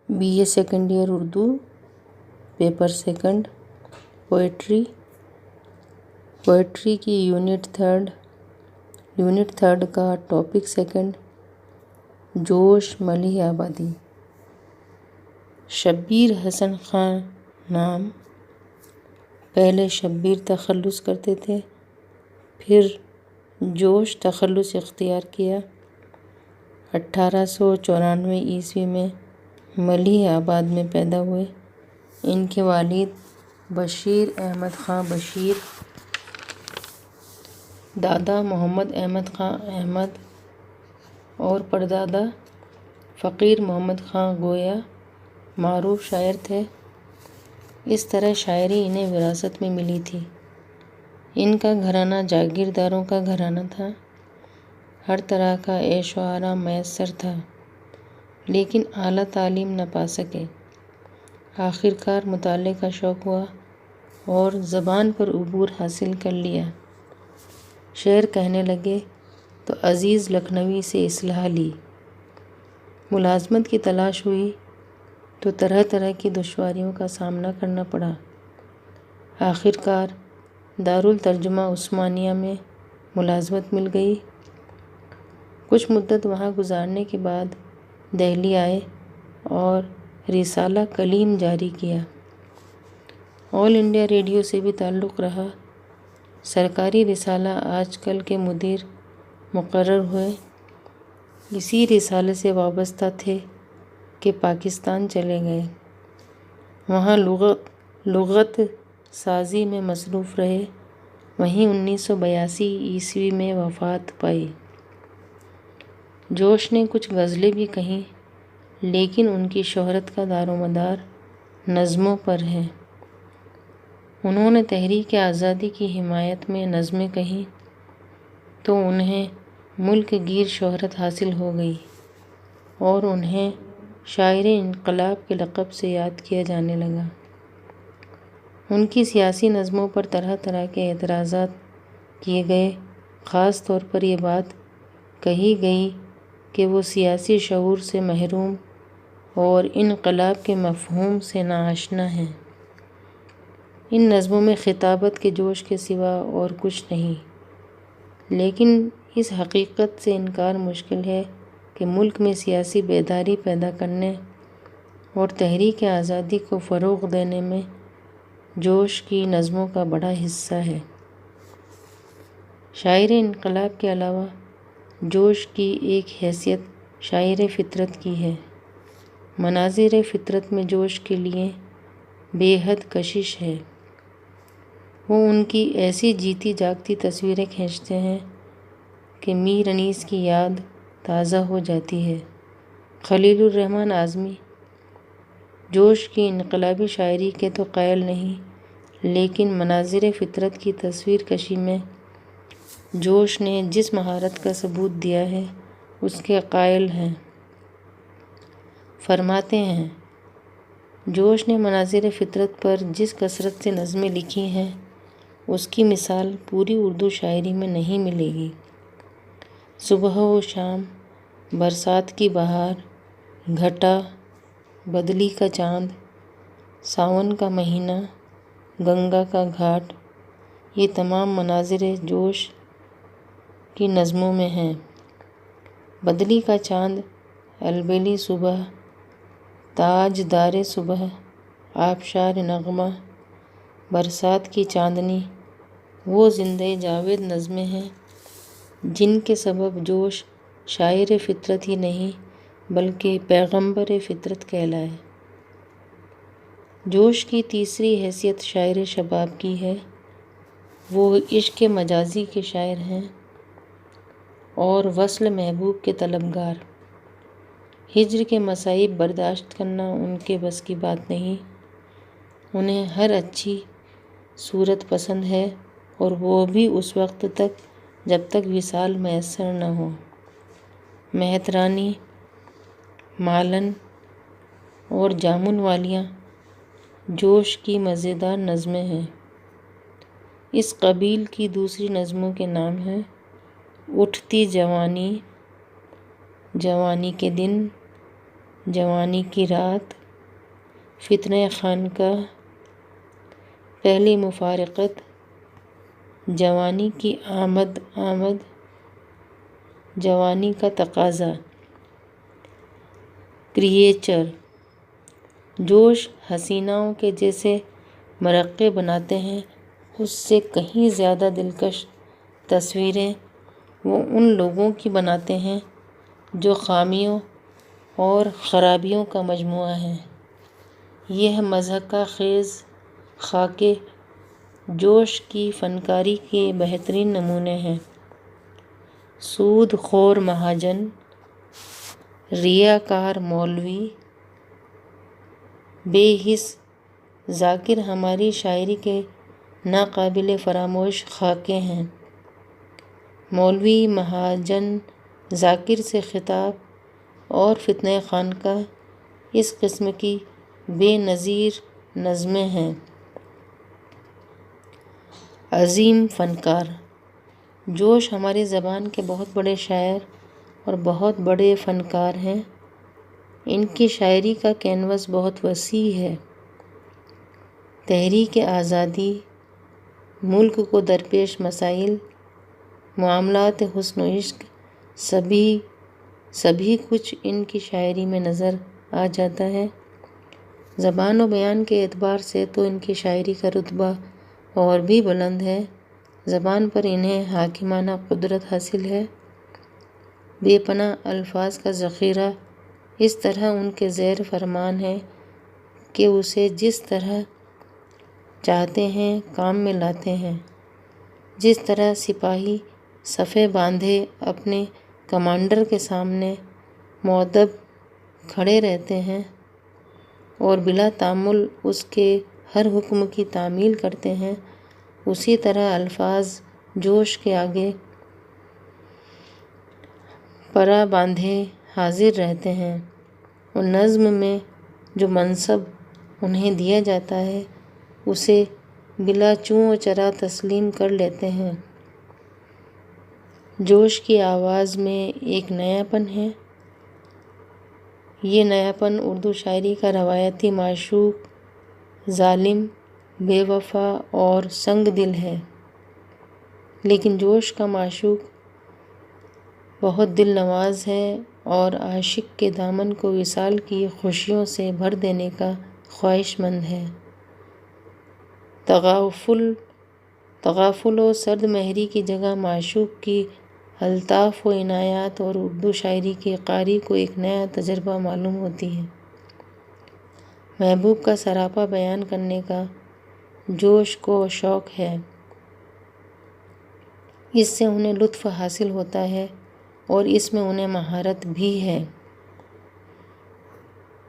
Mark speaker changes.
Speaker 1: BA second year Urdu, paper second, poetry की unit third का topic second, जोश मलिह आबादी। शब्बीर हसन खान नाम, पहले शब्बीर तखल्लुस करते थे, फिर जोश तखल्लुस इख्तियार किया। 1894 ईस्वी में मलिह आबाद में पैदा हुए। इनके वालिद बशीर अहमद खां बशीर, दादा मोहम्मद अहमद खां अहमद और परदादा फ़कीर मोहम्मद खां गोया मारूफ शायर थे। इस तरह शायरी इन्हें विरासत में मिली थी। इनका घराना जागीरदारों का घराना था। हर तरह का ऐश व आराम मैसर था, लेकिन आला तालीम न पा सके। आखिरकार मुताले का शौक़ हुआ और ज़बान पर उबूर हासिल कर लिया। शेर कहने लगे तो अज़ीज़ लखनवी से इस्लाह ली। मुलाज़मत की तलाश हुई तो तरह तरह की दुश्वारियों का सामना करना पड़ा। आखिरकार दारुल तर्जुमा उस्मानिया में मुलाज़मत मिल गई। कुछ मुद्दत वहाँ गुजारने के बाद दिल्ली आए और रिसाला कलीम जारी किया। ऑल इंडिया रेडियो से भी ताल्लुक़ रहा। सरकारी रिसाला आजकल के मुदीर मुकर्रर हुए। इसी रिसाले से वाबस्ता थे कि पाकिस्तान चले गए। वहाँ लुग़त साज़ी में मसरूफ़ रहे। वहीं 1982 ईस्वी में वफ़ात पाई। जोश ने कुछ गज़लें भी कहीं, लेकिन उनकी शोहरत का दारोमदार नज़्मों पर है। उन्होंने तहरीक आज़ादी की हिमायत में नज़्में कहीं तो उन्हें मुल्क गीर शोहरत हासिल हो गई और उन्हें शायरे इनकलाब के लक़ब से याद किया जाने लगा। उनकी सियासी नज़्मों पर तरह तरह के एतराज़ात किए गए। ख़ास तौर पर यह बात कही गई कि वो सियासी शऊर से महरूम और इनकलाब के मफ़हूम से नाआशना हैं। इन नज़्मों में खिताबत के जोश के सिवा और कुछ नहीं, लेकिन इस हकीकत से इनकार मुश्किल है कि मुल्क में सियासी बेदारी पैदा करने और तहरीक आज़ादी को फ़रोग़ देने में जोश की नज़्मों का बड़ा हिस्सा है। शायरे इनकलाब के अलावा जोश की एक हैसियत शायर फ़ितरत की है। मनाज़िर फ़ितरत में जोश के लिए बेहद कशिश है। वो उनकी ऐसी जीती जागती तस्वीरें खींचते हैं कि मीर अनीस की याद ताज़ा हो जाती है। खलीलुर रहमान आज़मी जोश की इनकलाबी शायरी के तो कायल नहीं, लेकिन मनाज़िर फ़ितरत की तस्वीर कशी में जोश ने जिस महारत का सबूत दिया है उसके कायल हैं। फरमाते हैं, जोश ने मनाज़िर फ़ितरत पर जिस कसरत से नज़में लिखी हैं उसकी मिसाल पूरी उर्दू शायरी में नहीं मिलेगी। सुबह व शाम, बरसात की बहार, घटा, बदली का चाँद, सावन का महीना, गंगा का घाट, ये तमाम मनाज़िर जोश की नज़्मों में हैं। बदली का चाँद, अलबेली सुबह, ताजदारे सुबह, आबशार नग़मा, बरसात की चाँदनी, वो ज़िंदे जावेद नज़्में हैं जिनके सबब जोश शायर फ़ितरत ही नहीं बल्कि पैगंबर फ़ितरत कहलाए। जोश की तीसरी हैसियत शायर शबाब की है। वो इश्क़ मजाजी के शायर हैं और वस्ल महबूब के तलबगार। हिज्र के मसाइब बर्दाश्त करना उनके बस की बात नहीं। उन्हें हर अच्छी सूरत पसंद है और वो भी उस वक्त तक जब तक विसाल मैसर न हो। मेहतरानी, मालन और जामुन वालियाँ जोश की मज़ेदार नज़में हैं। इस कबील की दूसरी नज़मों के नाम हैं उठती जवानी, जवानी के दिन, جوانی کی رات، فتنہ خانقاہ، پہلی مفارقت، جوانی کی آمد، جوانی کا تقاضا، کریئچر، جوش حسیناؤں کے جیسے مرقع بناتے ہیں، اس سے کہیں زیادہ دلکش تصویریں وہ ان لوگوں کی بناتے ہیں جو خامیوں اور خرابیوں کا مجموعہ ہیں۔ یہ مضحکہ خیز خاکے جوش کی فنکاری کے بہترین نمونے ہیں۔ سود خور مہاجن، ریاکار مولوی، بے حس ذاکر ہماری شاعری کے ناقابل فراموش خاکے ہیں۔ مولوی، مہاجن، ذاکر سے خطاب اور فتنہ خانقاہ اس قسم کی بے نظیر نظمیں ہیں۔ عظیم فنکار، جوش ہماری زبان کے بہت بڑے شاعر اور بہت بڑے فنکار ہیں۔ ان کی شاعری کا کینوس بہت وسیع ہے۔ تحریک آزادی، ملک کو درپیش مسائل، معاملات حسن و عشق، سبھی کچھ ان کی شاعری میں نظر آ جاتا ہے۔ زبان و بیان کے اعتبار سے تو ان کی شاعری کا رتبہ اور بھی بلند ہے۔ زبان پر انہیں حاکمانہ قدرت حاصل ہے۔ بے پناہ الفاظ کا ذخیرہ اس طرح ان کے زیر فرمان ہے کہ اسے جس طرح چاہتے ہیں کام میں لاتے ہیں۔ جس طرح سپاہی صفیں باندھے اپنے کمانڈر کے سامنے مؤدب کھڑے رہتے ہیں اور بلا تامل اس کے ہر حکم کی تعمیل کرتے ہیں، اسی طرح الفاظ جوش کے آگے پرا باندھے حاضر رہتے ہیں اور نظم میں جو منصب انہیں دیا جاتا ہے اسے بلا چوں و چرا تسلیم کر لیتے ہیں۔ جوش کی آواز میں ایک نیا پن ہے۔ یہ نیا پن اردو شاعری کا روایتی معشوق ظالم، بے وفا اور سنگ دل ہے، لیکن جوش کا معشوق بہت دل نواز ہے اور عاشق کے دامن کو وصال کی خوشیوں سے بھر دینے کا خواہش مند ہے۔ تغافل و سرد مہری کی جگہ معشوق کی الطاف و عنایات اور اردو شاعری کے قاری کو ایک نیا تجربہ معلوم ہوتی ہے۔ محبوب کا سراپا بیان کرنے کا جوش کو شوق ہے، اس سے انہیں لطف حاصل ہوتا ہے اور اس میں انہیں مہارت بھی ہے۔